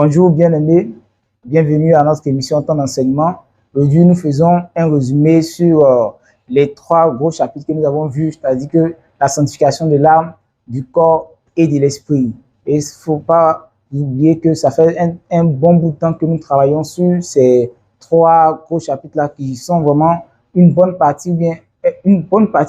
Bonjour bien-aimés, bienvenue à notre émission Temps d'enseignement. Aujourd'hui, nous faisons un résumé sur les trois gros chapitres que nous avons vus, c'est-à-dire que la sanctification de l'âme, du corps et de l'esprit. Et il ne faut pas oublier que ça fait un bon bout de temps que nous travaillons sur ces trois gros chapitres-là qui sont vraiment une bonne partie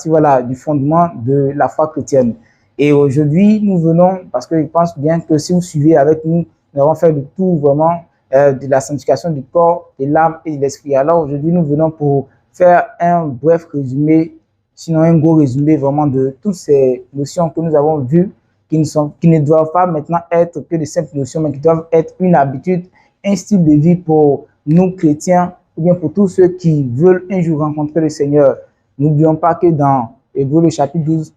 voilà, du fondement de la foi chrétienne. Et aujourd'hui, nous venons, parce que je pense bien que si vous suivez avec nous, nous avons fait le tour vraiment de la sanctification du corps, de l'âme et de l'esprit. Alors aujourd'hui, nous venons pour faire un bref résumé, sinon un gros résumé vraiment de toutes ces notions que nous avons vues, qui ne doivent pas maintenant être que de simples notions, mais qui doivent être une habitude, un style de vie pour nous chrétiens, ou bien pour tous ceux qui veulent un jour rencontrer le Seigneur. N'oublions pas que dans Hébreux, le chapitre 12,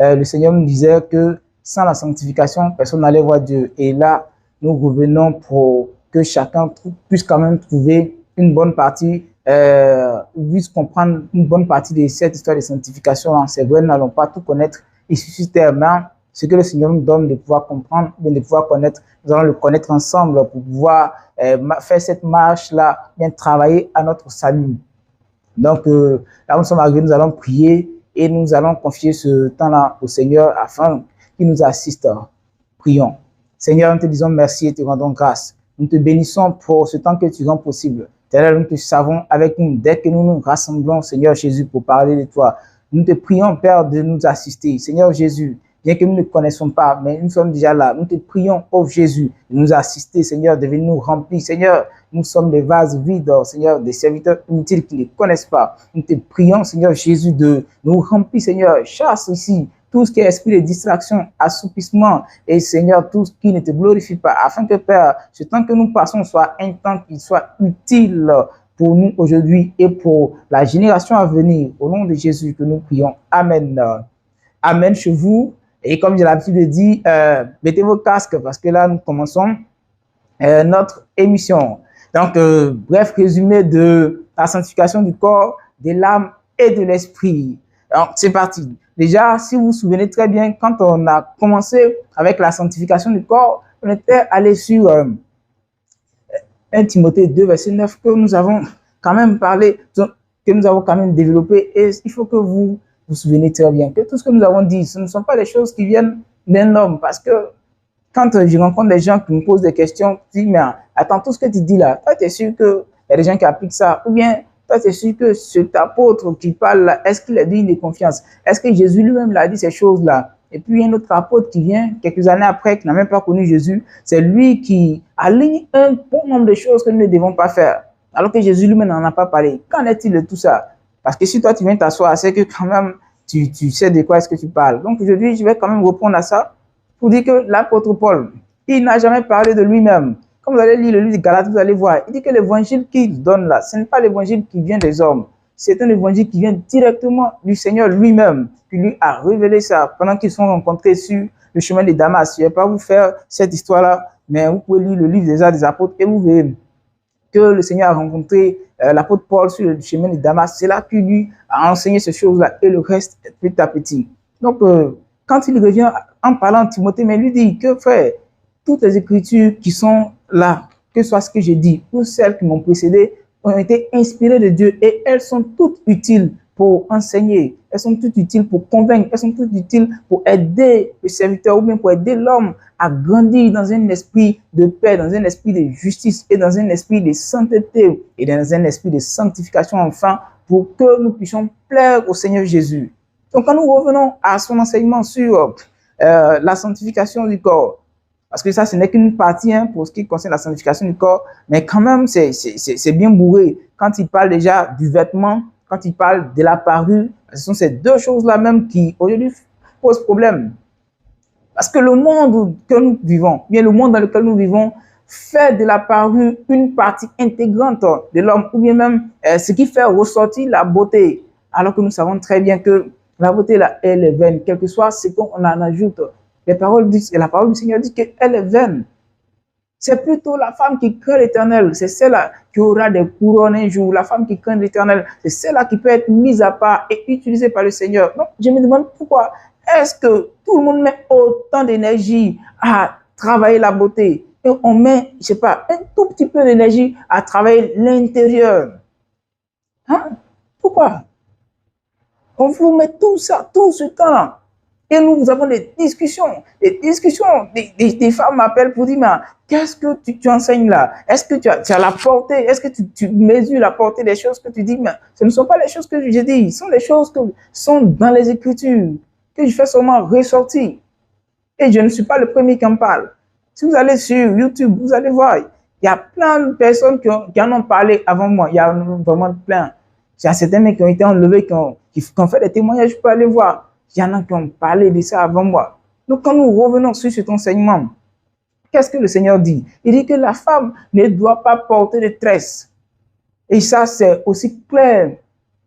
le Seigneur nous disait que sans la sanctification, personne n'allait voir Dieu. Et là, nous revenons pour que chacun puisse quand même trouver une bonne partie, puisse comprendre une bonne partie de cette histoire de sanctification. C'est vrai, nous n'allons pas tout connaître ici sur terre, mais ce que le Seigneur nous donne de pouvoir comprendre, de pouvoir connaître, nous allons le connaître ensemble pour pouvoir faire cette marche-là, bien travailler à notre salut. Donc, là où nous sommes arrivés, nous allons prier et nous allons confier ce temps-là au Seigneur afin qu'il nous assiste. Prions. Seigneur, nous te disons merci et te rendons grâce. Nous te bénissons pour ce temps que tu rends possible. Tel nous te savons avec nous dès que nous nous rassemblons, Seigneur Jésus, pour parler de toi. Nous te prions, Père, de nous assister. Seigneur Jésus, bien que nous ne connaissons pas, mais nous sommes déjà là. Nous te prions, pauvre Jésus, de nous assister, Seigneur, de venir nous remplir. Seigneur, nous sommes des vases vides, Seigneur, des serviteurs inutiles qui ne connaissent pas. Nous te prions, Seigneur Jésus, de nous remplir, Seigneur. Chasse ici tout ce qui est esprit de distraction, assoupissement, et Seigneur, tout ce qui ne te glorifie pas, afin que, Père, ce temps que nous passons soit un temps qui soit utile pour nous aujourd'hui et pour la génération à venir. Au nom de Jésus que nous prions. Amen. Amen chez vous. Et comme j'ai l'habitude de dire, mettez vos casques parce que là, nous commençons notre émission. Donc, bref résumé de la sanctification du corps, de l'âme et de l'esprit. Donc, c'est parti. Déjà, si vous vous souvenez très bien, quand on a commencé avec la sanctification du corps, on était allé sur 1 Timothée 2, verset 9, que nous avons quand même parlé, que nous avons quand même développé. Et il faut que vous vous souvenez très bien que tout ce que nous avons dit, ce ne sont pas des choses qui viennent d'un homme. Parce que quand je rencontre des gens qui me posent des questions, je dis, mais attends, tout ce que tu dis là, toi, tu es sûr qu'il y a des gens qui appliquent ça? Ou bien, toi, tu es sûr que cet apôtre qui parle là, est-ce qu'il est digne de confiance? Est-ce que Jésus lui-même l'a dit ces choses-là? Et puis, il y a un autre apôtre qui vient quelques années après, qui n'a même pas connu Jésus. C'est lui qui aligne un bon nombre de choses que nous ne devons pas faire. Alors que Jésus lui-même n'en a pas parlé. Qu'en est-il de tout ça? Parce que si toi, tu viens t'asseoir, c'est que quand même, tu sais de quoi est-ce que tu parles. Donc, aujourd'hui, je vais quand même répondre à ça pour dire que l'apôtre Paul, il n'a jamais parlé de lui-même. Comme vous allez lire le livre de Galates, vous allez voir, il dit que l'évangile qu'il donne là, ce n'est pas l'évangile qui vient des hommes. C'est un évangile qui vient directement du Seigneur lui-même, qui lui a révélé ça pendant qu'ils sont rencontrés sur le chemin de Damas. Je ne vais pas vous faire cette histoire-là, mais vous pouvez lire le livre des Actes des Apôtres et vous verrez que le Seigneur a rencontré l'apôtre Paul sur le chemin de Damas. C'est là qu'il lui a enseigné ces choses-là et le reste petit à petit. Donc, quand il revient en parlant de Timothée, mais il lui dit que, frère, toutes les écritures qui sont là, que ce soit ce que j'ai dit ou celles qui m'ont précédé, ont été inspirées de Dieu et elles sont toutes utiles pour enseigner, elles sont toutes utiles pour convaincre, elles sont toutes utiles pour aider le serviteur ou bien pour aider l'homme à grandir dans un esprit de paix, dans un esprit de justice et dans un esprit de sainteté et dans un esprit de sanctification enfin pour que nous puissions plaire au Seigneur Jésus. Donc quand nous revenons à son enseignement sur la sanctification du corps, parce que ça, ce n'est qu'une partie pour ce qui concerne la sanctification du corps, mais quand même, c'est bien bourré. Quand il parle déjà du vêtement, quand il parle de la parure, ce sont ces deux choses-là même qui, aujourd'hui, posent problème. Parce que le monde que nous vivons, bien le monde dans lequel nous vivons, fait de la parure une partie intégrante de l'homme, ou bien même ce qui fait ressortir la beauté. Alors que nous savons très bien que la beauté, là, elle est vaine, quel que soit ce qu'on en ajoute. La parole du Seigneur dit qu'elle est vaine. C'est plutôt la femme qui craint l'Éternel. C'est celle-là qui aura des couronnes un jour. La femme qui craint l'Éternel, c'est celle-là qui peut être mise à part et utilisée par le Seigneur. Donc, je me demande pourquoi est-ce que tout le monde met autant d'énergie à travailler la beauté? et on met, je sais pas, un tout petit peu d'énergie à travailler l'intérieur. Hein? Pourquoi? On vous met tout ça, tout ce temps. Et nous avons des discussions. Des femmes m'appellent pour dire, mais qu'est-ce que tu enseignes là? Est-ce que tu as la portée? Est-ce que tu mesures la portée des choses que tu dis? Mais ce ne sont pas les choses que je dis. Ce sont les choses que sont dans les Écritures, que je fais seulement ressortir. Et je ne suis pas le premier qui en parle. Si vous allez sur YouTube, vous allez voir, il y a plein de personnes qui en ont parlé avant moi. Il y a vraiment plein. Il y a certains mecs qui ont été enlevés, qui ont fait des témoignages, je peux aller voir. Il y en a qui ont parlé de ça avant moi. Donc, quand nous revenons sur cet enseignement, qu'est-ce que le Seigneur dit? Il dit que la femme ne doit pas porter de tresse. Et ça, c'est aussi clair.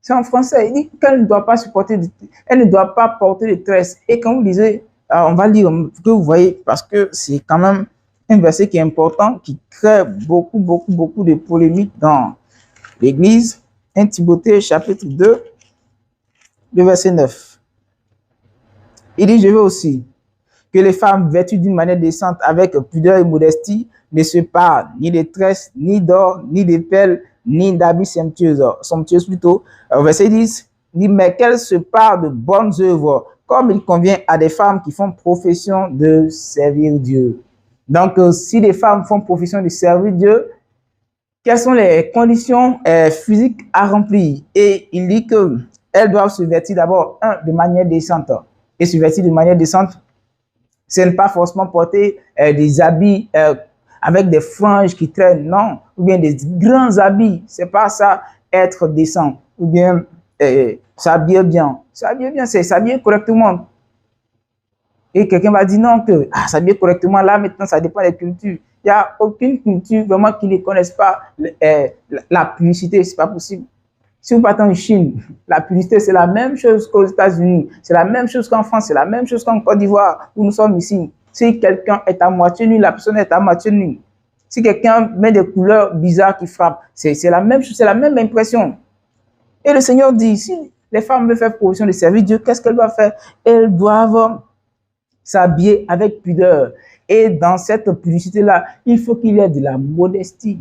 C'est en français. Il dit qu'elle ne doit pas supporter, elle ne doit pas porter de tresse. Et quand vous lisez, on va lire que vous voyez, parce que c'est quand même un verset qui est important, qui crée beaucoup de polémiques dans l'Église. 1 Timothée, chapitre 2, le verset 9. Il dit, je veux aussi que les femmes vêtues d'une manière décente, avec pudeur et modestie, ne se parent ni de tresses, ni d'or, ni de perles, ni d'habits somptueuses plutôt. Verset 10, dit, mais qu'elles se parent de bonnes œuvres, comme il convient à des femmes qui font profession de servir Dieu. Donc, si des femmes font profession de servir Dieu, quelles sont les conditions physiques à remplir? Et il dit qu'elles doivent se vêtir d'abord, de manière décente. Et se vêtir de manière décente, c'est ne pas forcément porter des habits avec des franges qui traînent, non. Ou bien des grands habits, c'est pas ça, être décent. Ou bien s'habiller bien. S'habiller bien, c'est s'habiller correctement. Et quelqu'un va dire non, que s'habiller correctement, là maintenant, ça dépend des cultures. Il n'y a aucune culture vraiment qui ne connaisse pas la publicité, c'est pas possible. Si vous partez en Chine, la publicité, c'est la même chose qu'aux États-Unis, c'est la même chose qu'en France, c'est la même chose qu'en Côte d'Ivoire, où nous sommes ici. Si quelqu'un est à moitié nu, la personne est à moitié nue. Si quelqu'un met des couleurs bizarres qui frappent, c'est la même chose, c'est la même impression. Et le Seigneur dit, si les femmes veulent faire profession de servir Dieu, qu'est-ce qu'elles doivent faire? Elles doivent s'habiller avec pudeur. Et dans cette publicité-là, il faut qu'il y ait de la modestie.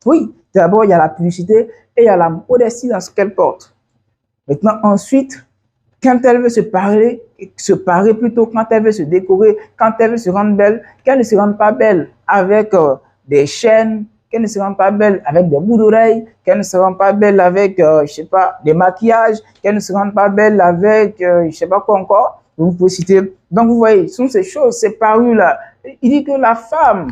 Oui, d'abord, il y a la publicité et il y a la modestie dans ce qu'elle porte. Maintenant, ensuite, quand elle veut se parer plutôt, quand elle veut se décorer, quand elle veut se rendre belle, qu'elle ne se rende pas belle avec des chaînes, qu'elle ne se rende pas belle avec des bouts d'oreilles, qu'elle ne se rende pas belle avec, je sais pas, des maquillages, qu'elle ne se rende pas belle avec, je sais pas quoi encore. Vous pouvez citer. Donc, vous voyez, ce sont ces choses, ces parures-là. Il dit que la femme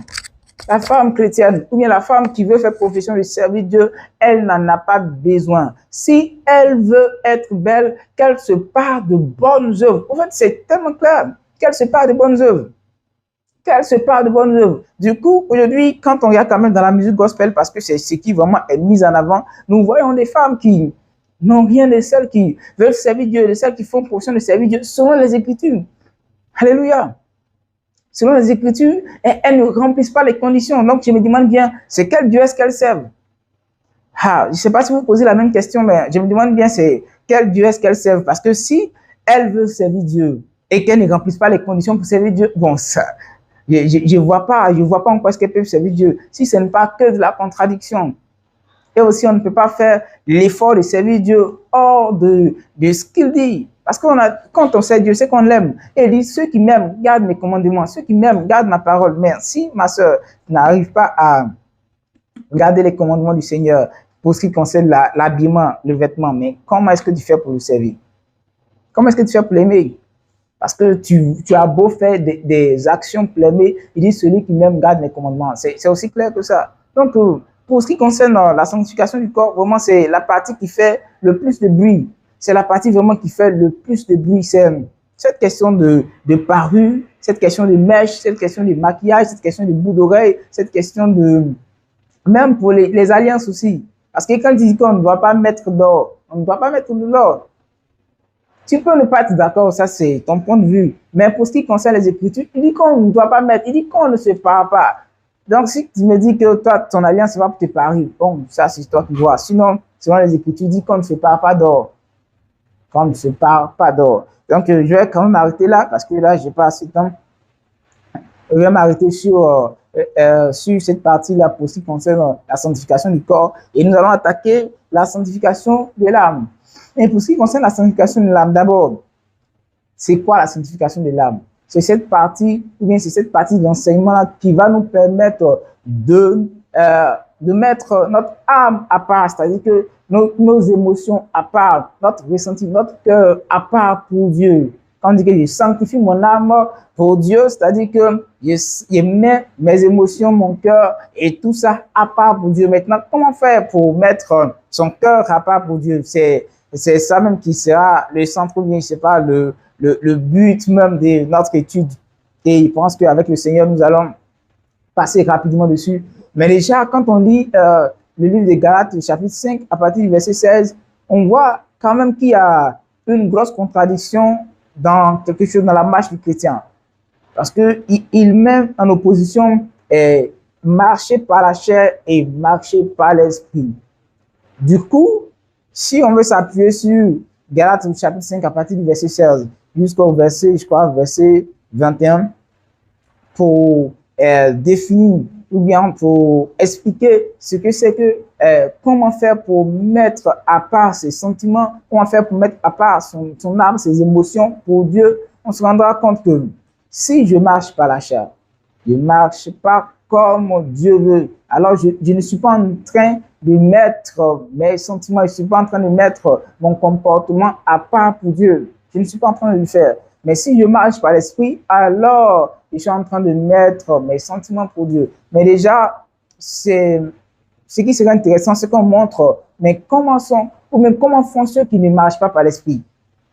chrétienne, ou bien la femme qui veut faire profession de servir Dieu, elle n'en a pas besoin. Si elle veut être belle, qu'elle se pare de bonnes œuvres. En fait, c'est tellement clair. Qu'elle se pare de bonnes œuvres. Qu'elle se pare de bonnes œuvres. Du coup, aujourd'hui, quand on regarde quand même dans la musique gospel, parce que c'est ce qui vraiment est mis en avant, nous voyons des femmes qui n'ont rien de celles qui veulent servir Dieu, de celles qui font profession de servir Dieu, selon les Écritures. Alléluia. Selon les Écritures, elles ne remplissent pas les conditions. Donc, je me demande bien, c'est quel Dieu est-ce qu'elles servent? Je ne sais pas si vous posez la même question, mais je me demande bien, c'est quel Dieu est-ce qu'elles servent? Parce que si elles veulent servir Dieu et qu'elles ne remplissent pas les conditions pour servir Dieu, bon, ça, je ne vois pas en quoi est-ce qu'elles peuvent servir Dieu. Si ce n'est pas que de la contradiction. Et aussi, on ne peut pas faire l'effort de servir Dieu hors de ce qu'il dit. Parce que quand on sait Dieu, c'est qu'on l'aime. Et il dit, ceux qui m'aiment, gardent mes commandements. Ceux qui m'aiment, gardent ma parole. Mais si ma soeur n'arrive pas à garder les commandements du Seigneur pour ce qui concerne l'habillement, le vêtement, mais comment est-ce que tu fais pour le servir? Comment est-ce que tu fais pour l'aimer? Parce que tu as beau faire des actions pour l'aimer, il dit, celui qui m'aime, garde mes commandements. C'est aussi clair que ça. Donc, pour ce qui concerne la sanctification du corps, vraiment, c'est la partie qui fait le plus de bruit. C'est la partie vraiment qui fait le plus de bruit. C'est cette question de parure, cette question de mèche, cette question de maquillage, cette question de bout d'oreille, cette question de... Même pour les alliances aussi. Parce que quand il dit qu'on ne doit pas mettre d'or, on ne doit pas mettre de l'or. Tu peux ne pas être d'accord, ça c'est ton point de vue. Mais pour ce qui concerne les Écritures, il dit qu'on ne doit pas mettre, il dit qu'on ne se parle pas. Donc, si tu me dis que toi, ton alliance va pour te parier, bon, ça, c'est toi qui vois. Sinon, selon les Écritures, dit qu'on ne se parle pas d'or. Qu'on ne se parle pas d'or. Donc, je vais quand même m'arrêter là, parce que là, je n'ai pas assez de temps. Je vais m'arrêter sur sur cette partie-là pour ce qui concerne la sanctification du corps. Et nous allons attaquer la sanctification de l'âme. Et pour ce qui concerne la sanctification de l'âme, d'abord, c'est quoi la sanctification de l'âme? C'est cette partie, ou bien c'est cette partie de l'enseignement qui va nous permettre de mettre notre âme à part, c'est-à-dire que nos émotions à part, notre ressenti, notre cœur à part pour Dieu. Quand on dit que je sanctifie mon âme pour Dieu, c'est-à-dire que je mets mes émotions, mon cœur et tout ça à part pour Dieu. Maintenant, comment faire pour mettre son cœur à part pour Dieu? C'est ça même qui sera le centre, ou bien je sais pas, le but même de notre étude. Et je pense qu'avec le Seigneur, nous allons passer rapidement dessus. Mais déjà, quand on lit le livre de Galates, chapitre 5, à partir du verset 16, on voit quand même qu'il y a une grosse contradiction dans quelque chose, dans la marche du chrétien. Parce qu'il met en opposition marcher par la chair et marcher par l'esprit. Du coup, si on veut s'appuyer sur Galates, chapitre 5, à partir du verset 16 jusqu'au verset, je crois, verset 21, pour définir ou bien pour expliquer ce que c'est que, comment faire pour mettre à part ses sentiments, comment faire pour mettre à part son âme, ses émotions pour Dieu, on se rendra compte que si je marche par la chair, je ne marche pas comme Dieu veut, alors je ne suis pas en train de mettre mes sentiments, je ne suis pas en train de mettre mon comportement à part pour Dieu. Je ne suis pas en train de le faire. Mais si je marche par l'esprit, alors je suis en train de mettre mes sentiments pour Dieu. Mais déjà, ce qui serait intéressant, c'est qu'on montre, mais comment font ceux qui ne marchent pas par l'esprit?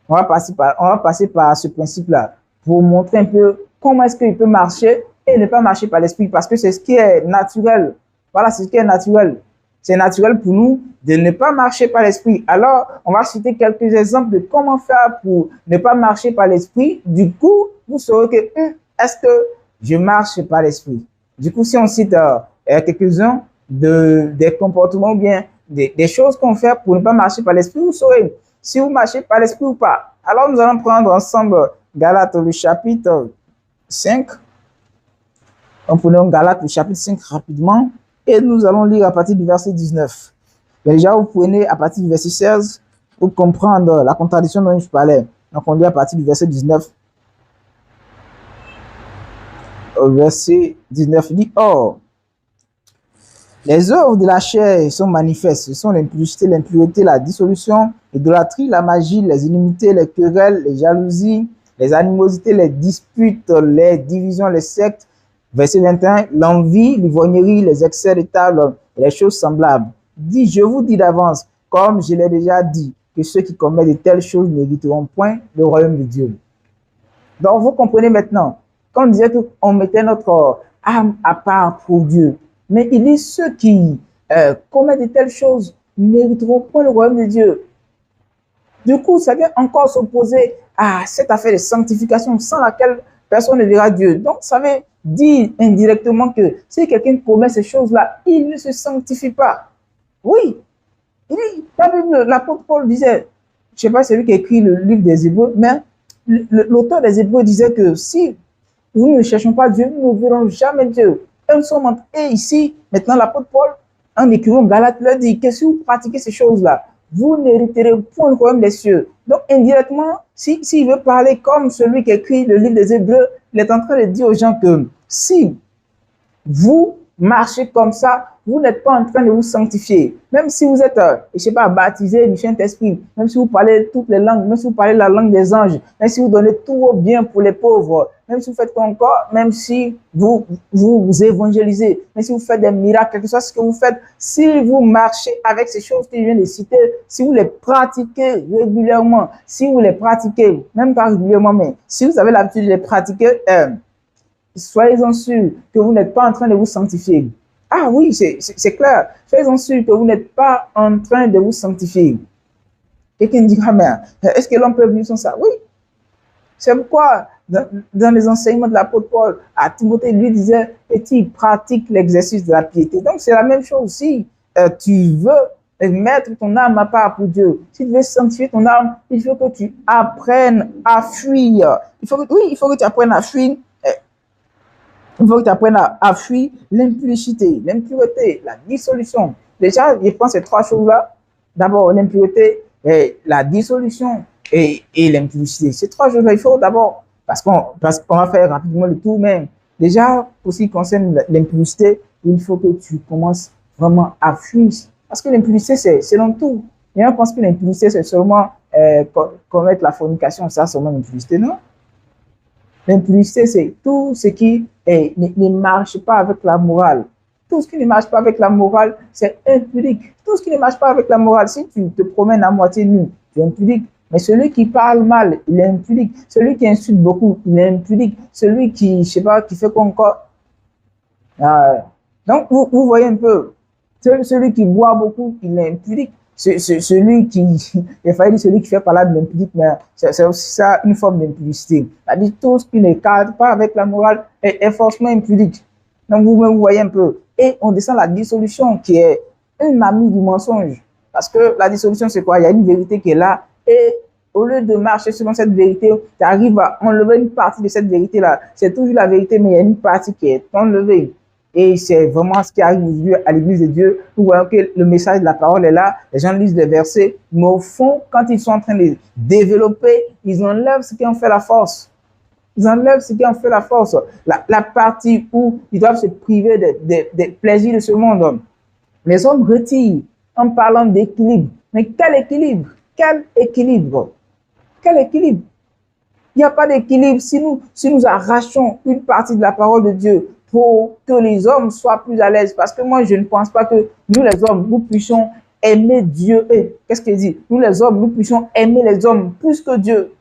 On va passer par ce principe-là pour montrer un peu comment est-ce qu'il peut marcher et ne pas marcher par l'esprit, parce que c'est ce qui est naturel. Voilà, c'est ce qui est naturel. C'est naturel pour nous de ne pas marcher par l'esprit. Alors, on va citer quelques exemples de comment faire pour ne pas marcher par l'esprit. Du coup, vous saurez que est-ce que je marche par l'esprit? Du coup, si on cite quelques-uns des comportements ou bien des choses qu'on fait pour ne pas marcher par l'esprit, vous saurez si vous marchez par l'esprit ou pas. Alors, nous allons prendre ensemble Galates, le chapitre 5. On prenons Galates, le chapitre 5 rapidement. Et nous allons lire à partir du verset 19. Mais déjà, vous prenez à partir du verset 16 pour comprendre la contradiction dont je parlais. Donc, on lit à partir du verset 19. Au verset 19, il dit « Or, les œuvres de la chair sont manifestes. Ce sont l'impudicité, l'impureté, la dissolution, l'idolâtrie, la magie, les inimités, les querelles, les jalousies, les animosités, les disputes, les divisions, les sectes, verset 21, l'envie, l'ivrognerie, les excès de table et les choses semblables. Dit, je vous dis d'avance, comme je l'ai déjà dit, que ceux qui commettent de telles choses n'hériteront point le royaume de Dieu. Donc, vous comprenez maintenant, quand on disait qu'on mettait notre âme à part pour Dieu, mais il dit ceux qui commettent de telles choses n'hériteront point le royaume de Dieu. Du coup, ça vient encore s'opposer à cette affaire de sanctification sans laquelle personne ne verra Dieu. Donc, ça veut dire indirectement que si quelqu'un commet ces choses-là, il ne se sanctifie pas. Oui, l'apôtre Paul disait, je ne sais pas celui qui a écrit le livre des Hébreux, mais l'auteur des Hébreux disait que si nous ne cherchons pas Dieu, nous ne verrons jamais Dieu. Et nous sommes entrés ici, maintenant l'apôtre Paul, en écrivant Galates, leur dit que si vous pratiquez ces choses-là, vous n'hériterez point le royaume des cieux. Donc, indirectement, s'il veut parler comme celui qui écrit le livre des Hébreux, il est en train de dire aux gens que si vous marchez comme ça, vous n'êtes pas en train de vous sanctifier. Même si vous êtes, je ne sais pas, baptisé du Saint-Esprit, même si vous parlez toutes les langues, même si vous parlez la langue des anges, même si vous donnez tout vos biens pour les pauvres, même si vous faites quoi encore, même si vous évangélisez, même si vous faites des miracles, quelque chose que vous faites, si vous marchez avec ces choses que je viens de citer, si vous les pratiquez régulièrement, si vous les pratiquez, même pas régulièrement, mais si vous avez l'habitude de les pratiquer, soyez-en sûrs que vous n'êtes pas en train de vous sanctifier. Ah oui, c'est clair. Soyez-en sûrs que vous n'êtes pas en train de vous sanctifier. Quelqu'un dira, mais est-ce que l'homme peut vivre sans ça? Oui. C'est pourquoi, dans les enseignements de l'apôtre Paul, à Timothée, lui disait, petit, pratique l'exercice de la piété. Donc, c'est la même chose. Si tu veux mettre ton âme à part pour Dieu, si tu veux sanctifier ton âme, il faut que tu apprennes à fuir. Il faut que tu apprennes à fuir Il faut que tu apprennes à fuir l'impudicité, l'impureté, la dissolution. Déjà, je pense ces trois choses-là. D'abord, l'impureté, la dissolution et l'impudicité. Ces trois choses-là, il faut d'abord, parce qu'on va faire rapidement le tour, mais déjà, pour ce qui concerne l'impudicité, il faut que tu commences vraiment à fuir. Parce que l'impudicité, c'est dans tout. Et on pense que l'impudicité, c'est seulement commettre la fornication, ça, c'est seulement l'impudicité, non? L'impudicité, c'est tout ce qui ne marche pas avec la morale. Tout ce qui ne marche pas avec la morale, c'est impudique. Tout ce qui ne marche pas avec la morale, si tu te promènes à moitié nu, tu es impudique. Mais celui qui parle mal, il est impudique. Celui qui insulte beaucoup, il est impudique. Celui qui, je sais pas, qui fait quoi encore. Donc, vous voyez un peu, celui qui boit beaucoup, il est impudique. Celui qui, il fallait dire celui qui fait parler de l'impudique, mais c'est aussi ça une forme d'impudicité. C'est-à-dire tout ce qui ne cadre pas avec la morale est forcément impudique. Donc vous voyez un peu. Et on descend la dissolution qui est un ami du mensonge. Parce que la dissolution, c'est quoi? Il y a une vérité qui est là et au lieu de marcher selon cette vérité, tu arrives à enlever une partie de cette vérité-là. C'est toujours la vérité, mais il y a une partie qui est enlevée. Et c'est vraiment ce qui arrive aujourd'hui à l'Église de Dieu. Nous voyons que le message de la parole est là, les gens lisent les versets, mais au fond, quand ils sont en train de développer, ils enlèvent ce qui en fait la force. Ils enlèvent ce qui en fait la force. La partie où ils doivent se priver des plaisirs de ce monde. Les hommes retirent en parlant d'équilibre. Mais quel équilibre? Quel équilibre? Quel équilibre? Il n'y a pas d'équilibre si nous arrachons une partie de la parole de Dieu pour que les hommes soient plus à l'aise. Parce que moi, je ne pense pas que nous, les hommes, nous puissions aimer Dieu. Et qu'est-ce qu'il dit? Nous, les hommes, nous puissions aimer les hommes plus que Dieu.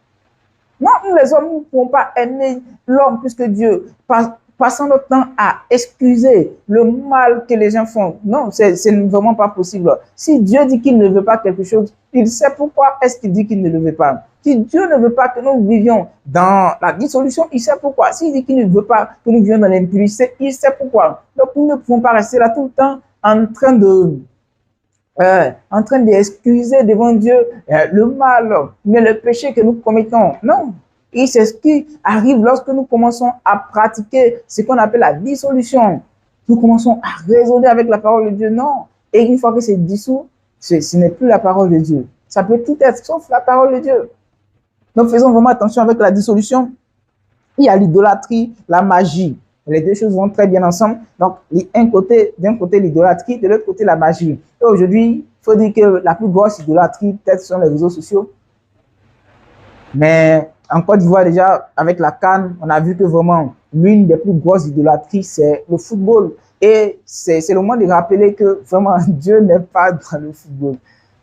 Non, nous, les hommes, nous ne pouvons pas aimer l'homme plus que Dieu. Passons notre temps à excuser le mal que les gens font. Non, c'est vraiment pas possible. Si Dieu dit qu'il ne veut pas quelque chose, il sait pourquoi est-ce qu'il dit qu'il ne le veut pas. Si Dieu ne veut pas que nous vivions dans la dissolution, il sait pourquoi. S'il dit qu'il ne veut pas que nous vivions dans l'impudicité, il sait pourquoi. Donc, nous ne pouvons pas rester là tout le temps en train d'excuser devant Dieu le mal, mais le péché que nous commettons. Non. Et c'est ce qui arrive lorsque nous commençons à pratiquer ce qu'on appelle la dissolution. Nous commençons à raisonner avec la parole de Dieu. Non. Et une fois que c'est dissous, ce n'est plus la parole de Dieu. Ça peut tout être sauf la parole de Dieu. Donc faisons vraiment attention avec la dissolution. Il y a l'idolâtrie, la magie. Les deux choses vont très bien ensemble. Donc, d'un côté l'idolâtrie, de l'autre côté la magie. Et aujourd'hui, il faut dire que la plus grosse idolâtrie, peut-être, sont les réseaux sociaux. Mais en Côte d'Ivoire, déjà, avec la CAN, on a vu que vraiment, l'une des plus grosses idolâtries, c'est le football. Et c'est le moment de rappeler que vraiment, Dieu n'est pas dans le football.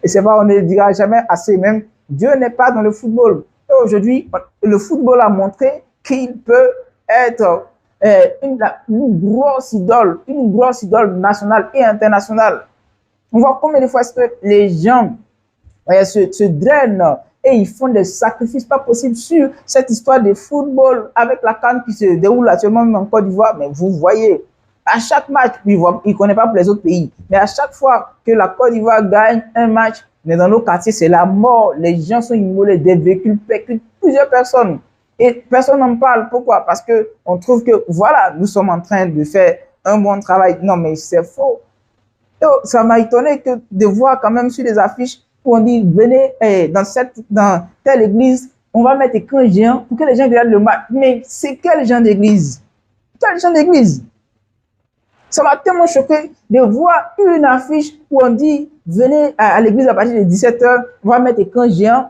Et c'est vrai, on ne le dira jamais assez même, Dieu n'est pas dans le football. Et aujourd'hui, le football a montré qu'il peut être une grosse idole nationale et internationale. On voit combien de fois est-ce que les gens se drainent et ils font des sacrifices pas possibles sur cette histoire de football avec la CAN qui se déroule actuellement en Côte d'Ivoire. Mais vous voyez, à chaque match, il ne connaît pas pour les autres pays, mais à chaque fois que la Côte d'Ivoire gagne un match, mais dans nos quartiers, c'est la mort. Les gens sont immolés, des véhicules percutent plusieurs personnes. Et personne n'en parle. Pourquoi? Parce qu'on trouve que, voilà, nous sommes en train de faire un bon travail. Non, mais c'est faux. Et ça m'a étonné de voir quand même sur les affiches où on dit, venez dans telle église, on va mettre écran géant pour que les gens regardent le match. Mais c'est quel genre d'église? Quel genre d'église? Ça m'a tellement choqué de voir une affiche où on dit, venez à l'église à partir de 17h, on va mettre écran géant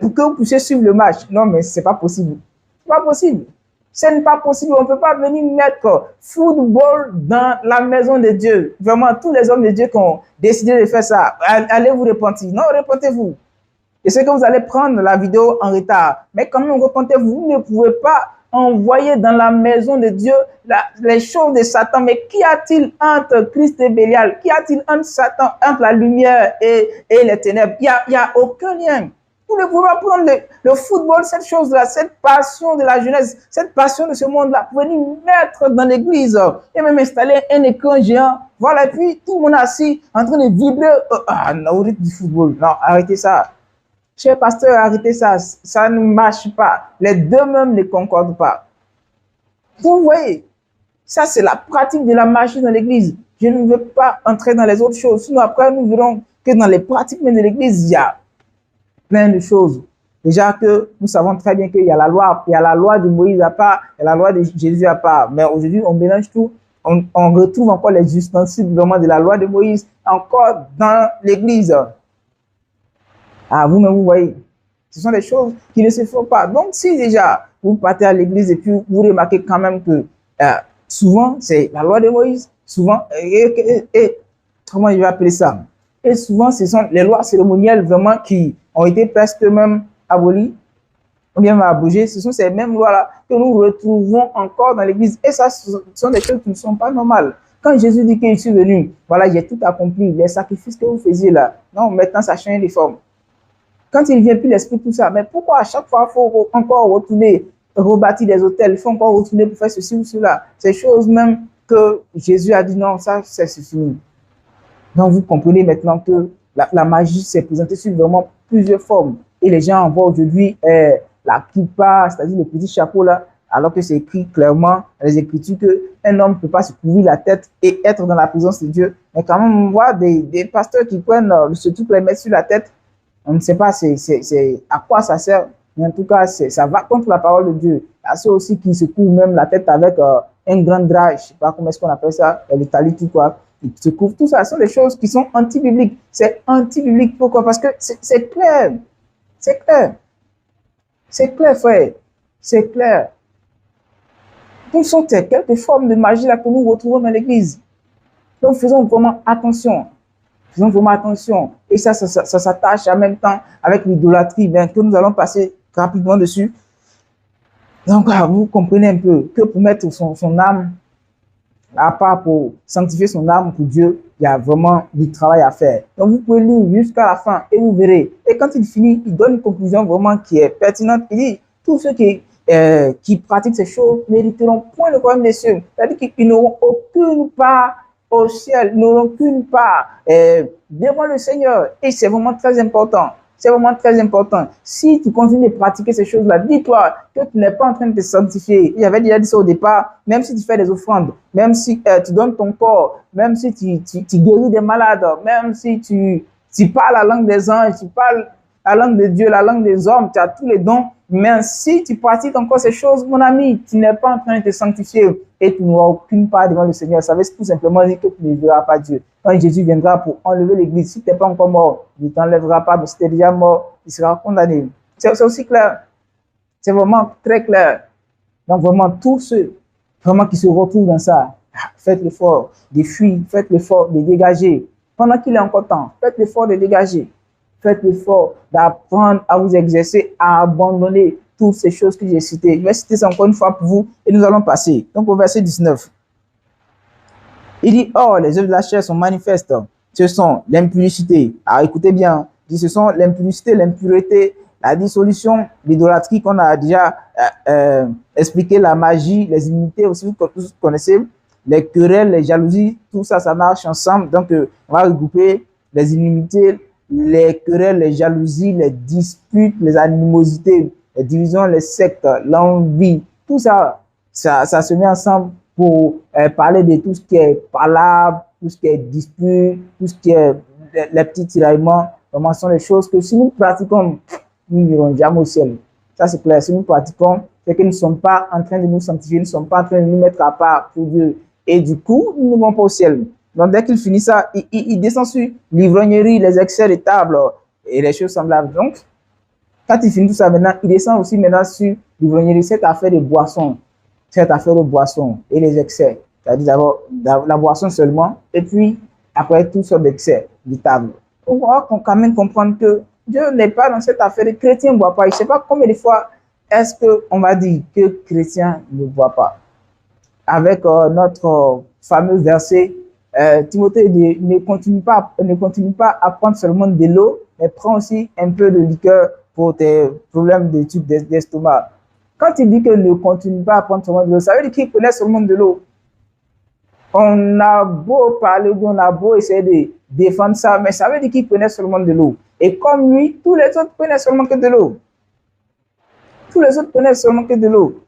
pour que vous puissiez suivre le match. Non, mais c'est pas possible. C'est pas possible. Ce n'est pas possible. On ne peut pas venir mettre football dans la maison de Dieu. Vraiment, tous les hommes de Dieu qui ont décidé de faire ça, allez vous repentir. Non, repentez-vous. Je sais que vous allez prendre la vidéo en retard. Mais quand même, repentez-vous. Vous ne pouvez pas envoyer dans la maison de Dieu les choses de Satan. Mais qu'y a-t-il entre Christ et Bélial? Qu'y a-t-il entre Satan, entre la lumière et les ténèbres? Il n'y a aucun lien. Vous ne pouvez pas prendre le football, cette chose-là, cette passion de la jeunesse, cette passion de ce monde-là, pour venir mettre dans l'église et même installer un écran géant. Voilà, et puis tout le monde assis en train de vibrer. Non, au rythme du football. Non, arrêtez ça. Cher pasteur, arrêtez ça. Ça ne marche pas. Les deux mêmes ne concordent pas. Vous voyez, Ça, c'est la pratique de la magie dans l'église. Je ne veux pas entrer dans les autres choses. Sinon, après, nous verrons que dans les pratiques même de l'église, il y a plein de choses. Déjà que nous savons très bien qu'il y a la loi de Moïse à part, il y a la loi de Jésus à part. Mais aujourd'hui, on mélange tout. On retrouve encore les ustensiles vraiment de la loi de Moïse encore dans l'église. Ah, vous-même, vous voyez, ce sont des choses qui ne se font pas. Donc, si déjà vous partez à l'église et puis vous remarquez quand même que souvent, c'est la loi de Moïse, souvent, comment il va appeler ça? Et souvent, ce sont les lois cérémonielles vraiment qui ont été presque même abolies, ou bien abrogées. Ce sont ces mêmes lois-là que nous retrouvons encore dans l'église. Et ça, ce sont des choses qui ne sont pas normales. Quand Jésus dit qu'il est venu, voilà, j'ai tout accompli, les sacrifices que vous faisiez là, non, maintenant ça change de forme. Quand il vient plus l'esprit, tout ça, mais pourquoi à chaque fois il faut encore retourner, rebâtir des hôtels, il faut encore retourner pour faire ceci ou cela? Ces choses même que Jésus a dit non, ça c'est fini. Donc vous comprenez maintenant que la magie s'est présentée sur vraiment plusieurs formes. Et les gens envoient aujourd'hui la kippa, c'est-à-dire le petit chapeau là, alors que c'est écrit clairement dans les Écritures qu'un homme ne peut pas se couvrir la tête et être dans la présence de Dieu. Mais quand même, on voit des pasteurs qui prennent ce truc, les mettre sur la tête. On ne sait pas à quoi ça sert, mais en tout cas, ça va contre la parole de Dieu. Il y a ceux aussi qui se couvrent même la tête avec un grand drap, je ne sais pas comment est-ce qu'on appelle ça, le talit ou quoi. Ils se couvrent. Tout ça, ce sont des choses qui sont anti-bibliques. C'est anti-biblique. Pourquoi? Parce que c'est clair. C'est clair. C'est clair, frère. C'est clair. Quelles sont quelques formes de magie là que nous retrouvons dans l'église? Donc, faisons vraiment attention. Faisons vraiment attention. Et ça s'attache en même temps avec l'idolâtrie, que nous allons passer rapidement dessus. Donc, vous comprenez un peu que pour mettre son âme à part, pour sanctifier son âme pour Dieu, il y a vraiment du travail à faire. Donc, vous pouvez lire jusqu'à la fin et vous verrez. Et quand il finit, il donne une conclusion vraiment qui est pertinente. Il dit, tous ceux qui pratiquent ces choses n'hériteront point le royaume des cieux. C'est-à-dire qu'ils n'auront aucune part au ciel, n'auront qu'une part devant le Seigneur. Et c'est vraiment très important. C'est vraiment très important. Si tu continues de pratiquer ces choses-là, dis-toi que tu n'es pas en train de te sanctifier. J'avais déjà dit ça au départ, même si tu fais des offrandes, même si tu donnes ton corps, même si tu guéris des malades, même si tu parles la langue des anges, tu parles la langue de Dieu, la langue des hommes, tu as tous les dons. Mais si tu pratiques encore ces choses, mon ami, tu n'es pas en train de te sanctifier et tu n'auras aucune part devant le Seigneur. Ça veut tout simplement dire que tu ne verras pas Dieu. Quand Jésus viendra pour enlever l'église, si tu n'es pas encore mort, il ne t'enlèvera pas, mais si tu es déjà mort, il sera condamné. C'est aussi clair. C'est vraiment très clair. Donc vraiment, tous ceux vraiment qui se retrouvent dans ça, faites l'effort de fuir, faites l'effort de dégager. Pendant qu'il est encore temps, faites l'effort de dégager. Faites l'effort d'apprendre à vous exercer, à abandonner toutes ces choses que j'ai citées. Je vais citer ça encore une fois pour vous et nous allons passer. Donc au verset 19. Il dit, or, les œuvres de la chair sont manifestes. Ce sont l'impudicité. Alors écoutez bien, il dit, ce sont l'impudicité, l'impureté, la dissolution, l'idolâtrie qu'on a déjà expliqué, la magie, les immunités aussi, vous connaissez, les querelles, les jalousies, tout ça, ça marche ensemble. Donc on va regrouper les inimitiés, les querelles, les jalousies, les disputes, les animosités, les divisions, les sectes, l'envie, tout ça, ça se met ensemble pour parler de tout ce qui est palabre, tout ce qui est dispute, tout ce qui est les petits tiraillements. Vraiment, ce sont les choses que si nous pratiquons, nous n'irons jamais au ciel. Ça, c'est clair. Si nous pratiquons, c'est que nous ne sommes pas en train de nous sanctifier, nous ne sommes pas en train de nous mettre à part pour Dieu. Et du coup, nous ne vont pas au ciel. Donc, dès qu'il finit ça, il descend sur l'ivrognerie, les excès de table et les choses semblables. Donc, quand il finit tout ça maintenant, il descend aussi maintenant sur l'ivrognerie, cette affaire de boisson. Cette affaire de boisson et les excès. C'est-à-dire d'abord la boisson seulement, et puis après toutes sortes d'excès de table. On va quand même comprendre que Dieu n'est pas dans cette affaire. Les chrétiens ne boivent pas. Je ne sais pas combien de fois est-ce qu'on va dire que chrétiens ne boivent pas. Avec notre fameux verset, Timothée dit, ne continue pas à prendre seulement de l'eau, mais prends aussi un peu de liqueur pour tes problèmes de type d'estomac. Quand il dit que ne continue pas à prendre seulement de l'eau, ça veut dire qu'il prenait seulement de l'eau. On a beau parler, on a beau essayer de défendre ça, mais ça veut dire qu'il prenait seulement de l'eau. Et comme lui, tous les autres prenaient seulement que de l'eau. Tous les autres prenaient seulement que de l'eau.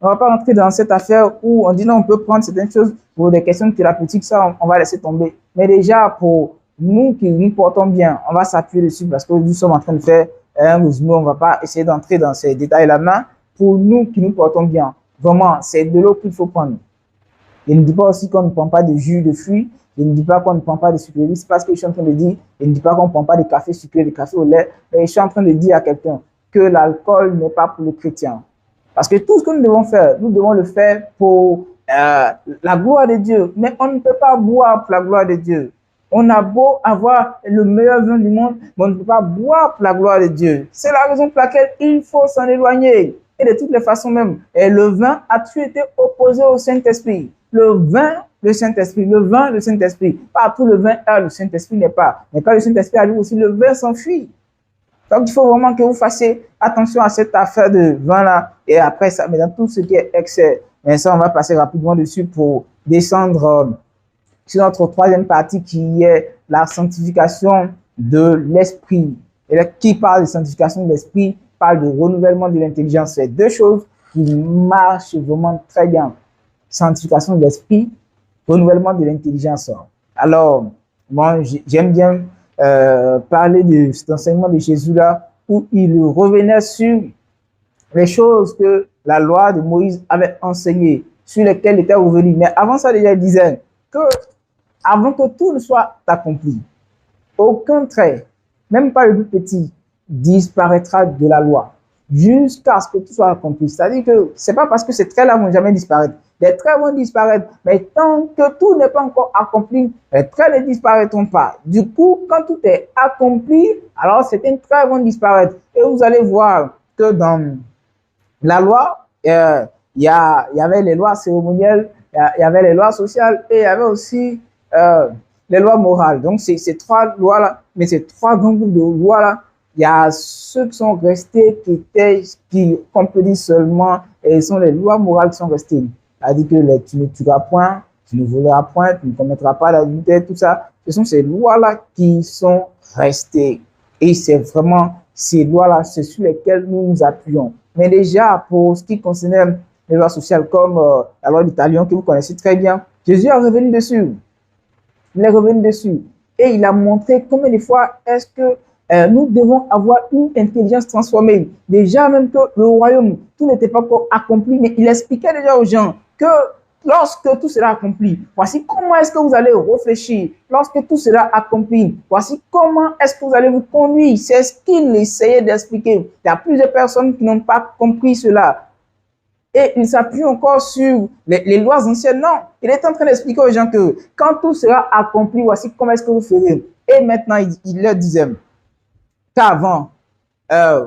On ne va pas rentrer dans cette affaire où on dit non, on peut prendre certaines choses pour des questions thérapeutiques, ça, on va laisser tomber. Mais déjà, pour nous qui nous portons bien, on va s'appuyer dessus parce que nous sommes en train de faire un résumé, on ne va pas essayer d'entrer dans ces détails-là. Mais pour nous qui nous portons bien, vraiment, c'est de l'eau qu'il faut prendre. Je ne dis pas aussi qu'on ne prend pas de jus de fruits. Je ne dis pas qu'on ne prend pas de sucreries. C'est parce que je suis en train de dire, je ne dis pas qu'on ne prend pas de café sucré, de café au lait. Mais je suis en train de dire à quelqu'un que l'alcool n'est pas pour le chrétien. Parce que tout ce que nous devons faire, nous devons le faire pour la gloire de Dieu. Mais on ne peut pas boire pour la gloire de Dieu. On a beau avoir le meilleur vin du monde, mais on ne peut pas boire pour la gloire de Dieu. C'est la raison pour laquelle il faut s'en éloigner. Et de toutes les façons même, et le vin a toujours été opposé au Saint-Esprit. Le vin, le Saint-Esprit, le vin, le Saint-Esprit. Partout le vin est, le Saint-Esprit n'est pas. Mais quand le Saint-Esprit arrive aussi, le vin s'enfuit. Donc il faut vraiment que vous fassiez attention à cette affaire de vin-là. Et après ça, mais dans tout ce qui est excès. Mais ça, on va passer rapidement dessus pour descendre sur notre troisième partie qui est la sanctification de l'esprit. Et là, qui parle de sanctification de l'esprit parle de renouvellement de l'intelligence. C'est deux choses qui marchent vraiment très bien. Sanctification de l'esprit, renouvellement de l'intelligence. Alors, moi, j'aime bien parler de cet enseignement de Jésus-là où il revenait sur les choses que la loi de Moïse avait enseignées, sur lesquelles il était revenu. Mais avant ça, déjà, il disait que avant que tout ne soit accompli, aucun trait, même pas le plus petit, disparaîtra de la loi jusqu'à ce que tout soit accompli. C'est-à-dire que c'est pas parce que ces traits-là vont jamais disparaître. Les traits vont disparaître, mais tant que tout n'est pas encore accompli, les traits ne disparaîtront pas. Du coup, quand tout est accompli, alors certains traits vont disparaître. Et vous allez voir que dans la loi, il y avait les lois cérémonielles, il y avait les lois sociales et il y avait aussi les lois morales. Donc, ces trois lois-là, mais ces trois grands groupes de lois-là, il y a ceux qui sont restés, qu'on peut dire seulement, et ce sont les lois morales qui sont restées. C'est-à-dire que tu ne tueras point, tu ne voleras point, tu ne commettras pas l'adultère, tout ça. Ce sont ces lois-là qui sont restées. Et c'est vraiment ces lois-là, c'est sur lesquelles nous nous appuyons. Mais déjà, pour ce qui concerne les lois sociales, comme la loi d'Italion que vous connaissez très bien, Jésus est revenu dessus. Il est revenu dessus. Et il a montré combien de fois est-ce que nous devons avoir une intelligence transformée. Déjà, même que le royaume, tout n'était pas encore accompli, mais il expliquait déjà aux gens que lorsque tout sera accompli, voici comment est-ce que vous allez réfléchir. Lorsque tout sera accompli, voici comment est-ce que vous allez vous conduire. C'est ce qu'il essayait d'expliquer. Il y a plusieurs personnes qui n'ont pas compris cela. Et il s'appuie encore sur les lois anciennes. Non, il est en train d'expliquer aux gens que quand tout sera accompli, voici comment est-ce que vous ferez. Et maintenant, il leur disait qu'avant,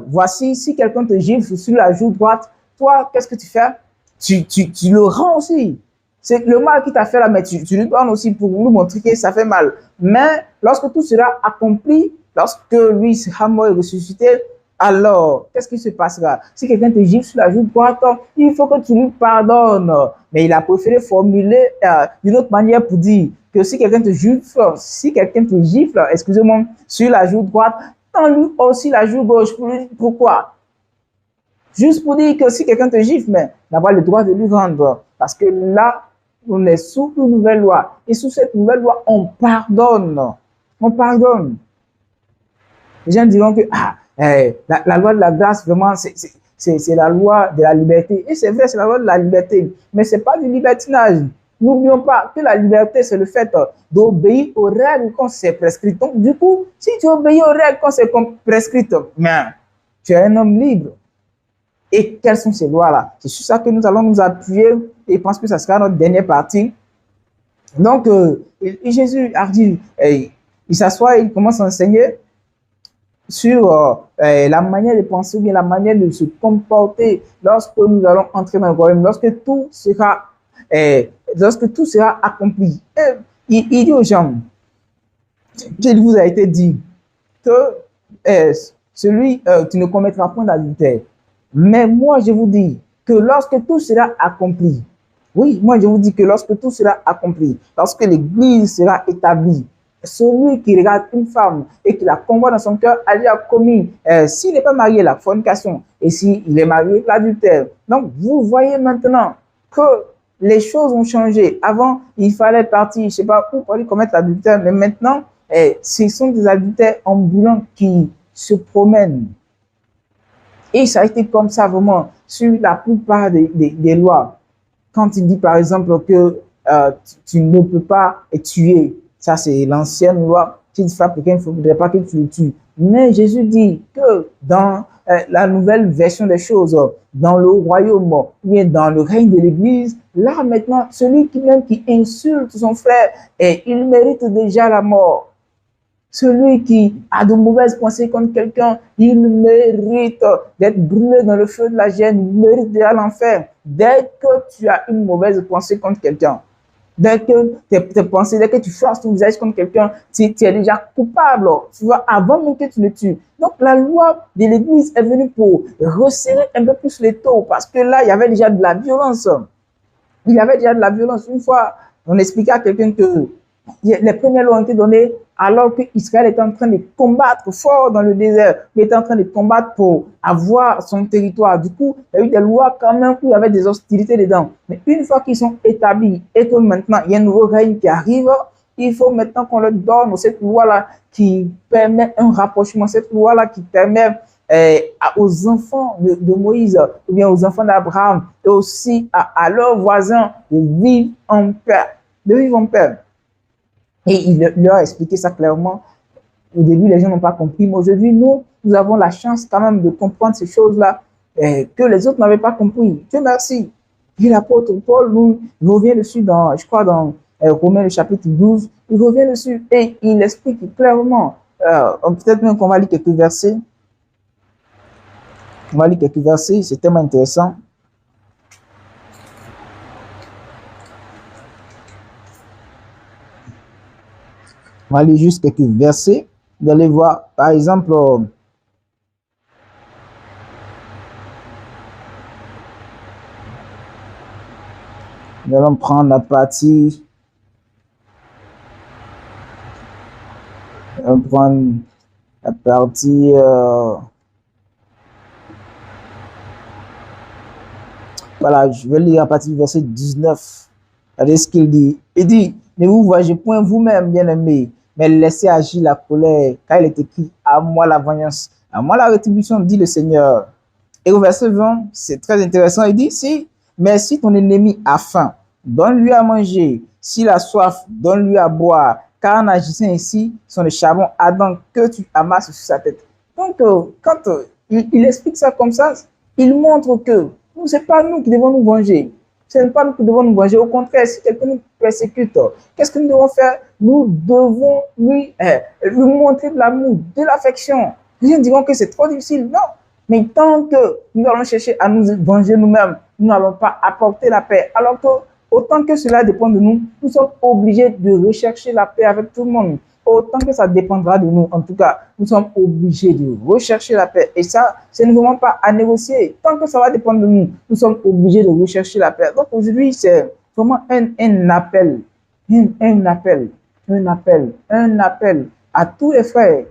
voici, si quelqu'un te gifle sur la joue droite, toi, qu'est-ce que tu fais? Tu le rends aussi. C'est le mal qui t'a fait là, mais tu lui donnes aussi pour lui montrer que ça fait mal. Mais lorsque tout sera accompli, lorsque lui sera mort et ressuscité, alors, qu'est-ce qui se passera? Si quelqu'un te gifle sur la joue droite, il faut que tu lui pardonnes. Mais il a préféré formuler d'une autre manière pour dire que si quelqu'un te gifle, excusez-moi, sur la joue droite, tends-lui aussi la joue gauche. Pourquoi? Juste pour dire que si quelqu'un te gifle, mais d'avoir le droit de lui rendre. Parce que là, on est sous une nouvelle loi. Et sous cette nouvelle loi, on pardonne. On pardonne. Les gens diront que la loi de la grâce, vraiment, c'est la loi de la liberté. Et c'est vrai, c'est la loi de la liberté. Mais ce n'est pas du libertinage. N'oublions pas que la liberté, c'est le fait d'obéir aux règles quand c'est prescrit. Donc, du coup, si tu obéis aux règles quand c'est prescrit, mais tu es un homme libre. Et quelles sont ces lois-là? C'est sur ça que nous allons nous appuyer et je pense que ça sera notre dernière partie. Donc, Jésus a dit, il s'assoit et il commence à enseigner sur la manière de penser, bien la manière de se comporter lorsque nous allons entrer dans le royaume, lorsque tout sera accompli. Et il dit aux gens qu'il vous a été dit que tu ne commettras point d'adultère. Mais moi, je vous dis que lorsque tout sera accompli, oui, moi, je vous dis que lorsque tout sera accompli, lorsque l'Église sera établie, celui qui regarde une femme et qui la convoite dans son cœur a déjà commis, s'il n'est pas marié, la fornication, et s'il est marié, l'adultère. Donc, vous voyez maintenant que les choses ont changé. Avant, il fallait partir, je ne sais pas où pour aller commettre l'adultère, mais maintenant, ce sont des adultères ambulants qui se promènent. Et ça a été comme ça vraiment sur la plupart des lois. Quand il dit par exemple que tu ne peux pas tuer, ça c'est l'ancienne loi, si tu frappes quelqu'un, il ne faudrait pas que tu le tues. Mais Jésus dit que dans la nouvelle version des choses, dans le royaume, ou bien dans le règne de l'Église, là maintenant, celui qui insulte son frère, il mérite déjà la mort. Celui qui a de mauvaises pensées contre quelqu'un, il mérite d'être brûlé dans le feu de la gêne, il mérite d'aller à l'enfer. Dès que tu as une mauvaise pensée contre quelqu'un, dès que tes pensées, dès que tu froisses ton visage contre quelqu'un, tu es déjà coupable. Tu vois, avant même que tu le tues. Donc, la loi de l'Église est venue pour resserrer un peu plus les taux, parce que là, il y avait déjà de la violence. Il y avait déjà de la violence. Une fois, on expliquait à quelqu'un que les premières lois ont été données alors qu'Israël était en train de combattre fort dans le désert, il était en train de combattre pour avoir son territoire. Du coup, il y a eu des lois quand même où il y avait des hostilités dedans. Mais une fois qu'ils sont établis et que maintenant il y a un nouveau règne qui arrive, il faut maintenant qu'on leur donne cette loi-là qui permet un rapprochement, cette loi-là qui permet aux enfants de Moïse, ou bien aux enfants d'Abraham, et aussi à leurs voisins de vivre en paix. Et il leur a expliqué ça clairement. Au début, les gens n'ont pas compris. Mais aujourd'hui, nous avons la chance quand même de comprendre ces choses-là que les autres n'avaient pas compris. Dieu merci. Et l'apôtre Paul nous revient dessus dans, je crois, dans Romains le chapitre 12. Il revient dessus et il explique clairement. Peut-être même qu'on va lire quelques versets. On va lire quelques versets. C'est tellement intéressant. On va lire juste quelques versets. Vous allez voir, par exemple, nous allons prendre la partie. On va prendre la partie. Voilà, je vais lire à partir du verset 19. Regardez ce qu'il dit. Il dit, ne vous voyez point vous-même, bien-aimés, mais laissez agir la colère, car il est écrit, à moi la vengeance, à moi la rétribution, dit le Seigneur. Et au verset 20, c'est très intéressant, il dit, mais si ton ennemi a faim, donne-lui à manger, s'il a soif, donne-lui à boire, car en agissant ainsi, sont les charbons ardents que tu amasses sur sa tête. Donc, quand il explique ça comme ça, il montre que ce n'est pas nous qui devons nous venger. Ce n'est pas nous qui devons nous venger. Au contraire, si quelqu'un nous persécute, qu'est-ce que nous devons faire? Nous devons lui montrer de l'amour, de l'affection. Les gens diront que c'est trop difficile. Non. Mais tant que nous allons chercher à nous venger nous-mêmes, nous n'allons pas apporter la paix. Alors que, autant que cela dépend de nous, nous sommes obligés de rechercher la paix avec tout le monde. Autant que ça dépendra de nous, en tout cas, nous sommes obligés de rechercher la paix. Et ça, ce n'est vraiment pas à négocier. Tant que ça va dépendre de nous, nous sommes obligés de rechercher la paix. Donc aujourd'hui, c'est vraiment un appel à tous les frères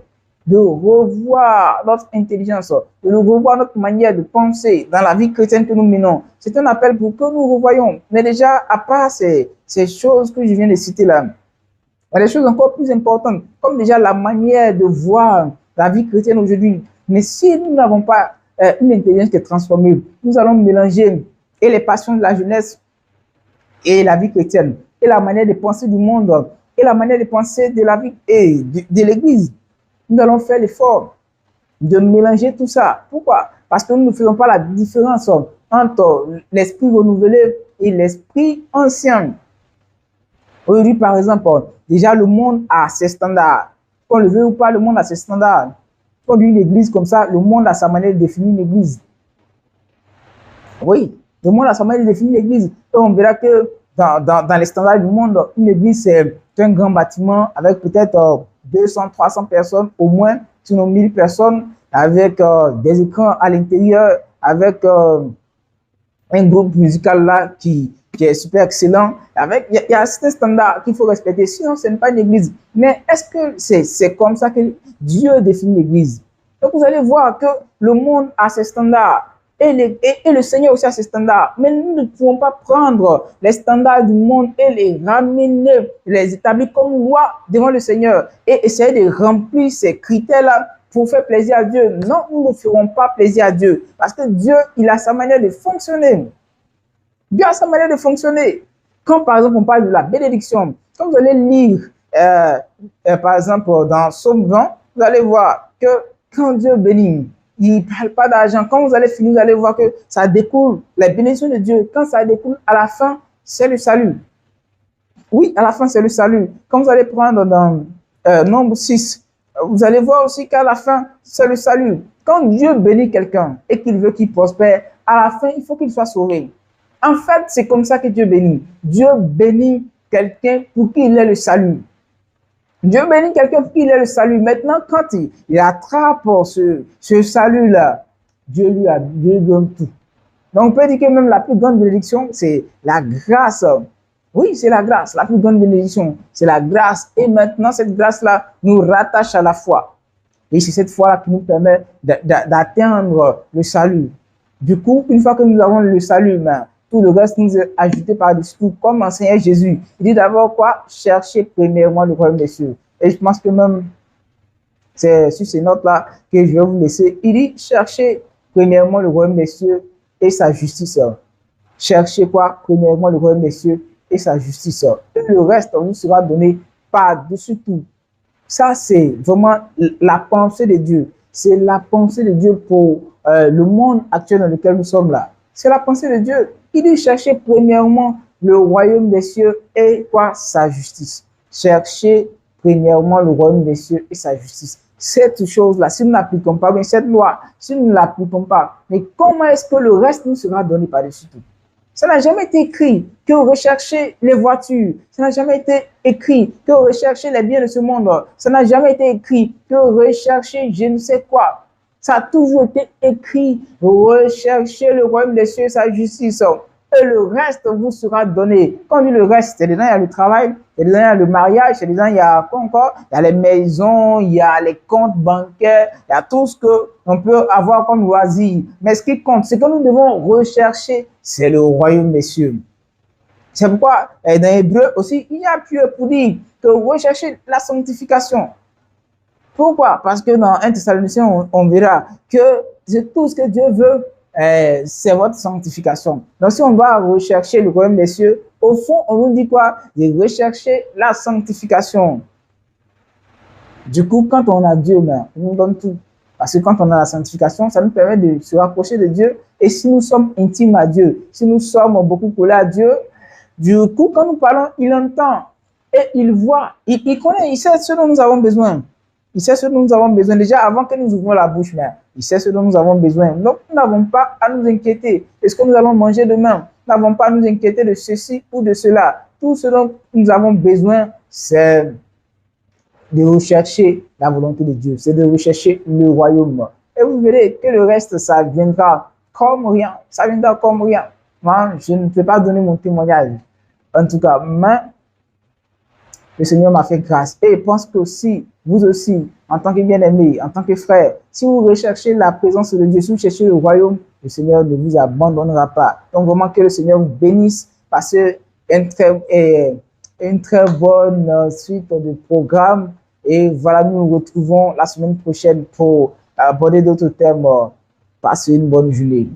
de revoir notre intelligence, de revoir notre manière de penser dans la vie chrétienne que nous menons. C'est un appel pour que nous revoyions. Mais déjà, à part ces choses que je viens de citer là, il y a des choses encore plus importantes, comme déjà la manière de voir la vie chrétienne aujourd'hui. Mais si nous n'avons pas une intelligence qui est transformée, nous allons mélanger et les passions de la jeunesse et la vie chrétienne, et la manière de penser du monde, et la manière de penser de la vie et de l'Église. Nous allons faire l'effort de mélanger tout ça. Pourquoi? Parce que nous ne faisons pas la différence entre l'esprit renouvelé et l'esprit ancien. Aujourd'hui, par exemple, déjà le monde a ses standards. Qu'on le veut ou pas, le monde a ses standards. Quand on dit une église comme ça, le monde a sa manière de définir une église. Oui, le monde a sa manière de définir l'église. Et on verra que dans les standards du monde, une église, c'est un grand bâtiment avec peut-être 200, 300 personnes, au moins, sinon 1000 personnes, avec des écrans à l'intérieur, avec un groupe musical là qui qui est super excellent. Il y a certains standards qu'il faut respecter, sinon ce n'est pas une église. Mais est-ce que c'est comme ça que Dieu définit l'église? Donc vous allez voir que le monde a ses standards et le Seigneur aussi a ses standards. Mais nous ne pouvons pas prendre les standards du monde et les ramener, les établir comme loi devant le Seigneur et essayer de remplir ces critères-là pour faire plaisir à Dieu. Non, nous ne ferons pas plaisir à Dieu parce que Dieu, il a sa manière de fonctionner. Dieu a sa manière de fonctionner. Quand, par exemple, on parle de la bénédiction, quand vous allez lire, par exemple, dans Psaume 20, vous allez voir que quand Dieu bénit, il ne parle pas d'argent. Quand vous allez finir, vous allez voir que ça découle, la bénédiction de Dieu, quand ça découle, à la fin, c'est le salut. Oui, à la fin, c'est le salut. Quand vous allez prendre dans Nombre 6, vous allez voir aussi qu'à la fin, c'est le salut. Quand Dieu bénit quelqu'un et qu'il veut qu'il prospère, à la fin, il faut qu'il soit sauvé. En fait, c'est comme ça que Dieu bénit. Dieu bénit quelqu'un pour qu'il ait le salut. Dieu bénit quelqu'un pour qu'il ait le salut. Maintenant, quand il attrape ce salut-là, Dieu lui donne tout. Donc, on peut dire que même la plus grande bénédiction, c'est la grâce. Oui, c'est la grâce. La plus grande bénédiction, c'est la grâce. Et maintenant, cette grâce-là nous rattache à la foi. Et c'est cette foi-là qui nous permet d'atteindre le salut. Du coup, une fois que nous avons le salut, tout le reste nous est ajouté par-dessus tout, comme enseignait Jésus. Il dit d'abord quoi? Cherchez premièrement le royaume des cieux. Et je pense que même, c'est sur ces notes-là que je vais vous laisser. Il dit, cherchez premièrement le royaume des cieux et sa justice. Cherchez quoi? Premièrement le royaume des cieux et sa justice. Et le reste vous sera donné par-dessus tout. Ça, c'est vraiment la pensée de Dieu. C'est la pensée de Dieu pour le monde actuel dans lequel nous sommes là. C'est la pensée de Dieu. Il dit chercher premièrement le royaume des cieux et quoi? Sa justice. Chercher premièrement le royaume des cieux et sa justice. Cette chose-là, si nous n'appliquons pas bien cette loi, si nous ne l'appliquons pas, mais comment est-ce que le reste nous sera donné par-dessus tout? Ça n'a jamais été écrit que rechercher les voitures. Ça n'a jamais été écrit que rechercher les biens de ce monde. Ça n'a jamais été écrit que rechercher je ne sais quoi. Ça a toujours été écrit, rechercher le royaume des cieux et sa justice. Et le reste vous sera donné. Quand on dit le reste, c'est dedans, il y a le travail, c'est dedans, il y a le mariage, c'est dedans, il y a quoi encore? Il y a les maisons, il y a les comptes bancaires, il y a tout ce qu'on peut avoir comme loisir. Mais ce qui compte, c'est que nous devons rechercher, c'est le royaume des cieux. C'est pourquoi, dans Hébreu aussi, il y a plus pour dire que rechercher la sanctification. Pourquoi? Parce que dans 1 Thessaloniciens, on verra que c'est tout ce que Dieu veut, c'est votre sanctification. Donc, si on doit rechercher le royaume des cieux, au fond, on nous dit quoi? De rechercher la sanctification. Du coup, quand on a Dieu, on nous donne tout. Parce que quand on a la sanctification, ça nous permet de se rapprocher de Dieu. Et si nous sommes intimes à Dieu, si nous sommes beaucoup collés à Dieu, du coup, quand nous parlons, il entend et il voit, il connaît, il sait ce dont nous avons besoin. Il sait ce dont nous avons besoin. Déjà, avant que nous ouvrons la bouche, mais il sait ce dont nous avons besoin. Donc, nous n'avons pas à nous inquiéter. Est-ce que nous allons manger demain? Nous n'avons pas à nous inquiéter de ceci ou de cela. Tout ce dont nous avons besoin, c'est de rechercher la volonté de Dieu. C'est de rechercher le royaume. Et vous verrez que le reste, ça viendra comme rien. Ça viendra comme rien. Moi, je ne peux pas donner mon témoignage. En tout cas, mais le Seigneur m'a fait grâce. Et je pense que aussi, vous aussi, en tant que bien-aimé, en tant que frère, si vous recherchez la présence de Dieu, si vous cherchez le royaume, le Seigneur ne vous abandonnera pas. Donc vraiment que le Seigneur vous bénisse, parce que une très bonne suite de programmes. Et voilà, nous nous retrouvons la semaine prochaine pour aborder d'autres thèmes. Passez une bonne journée.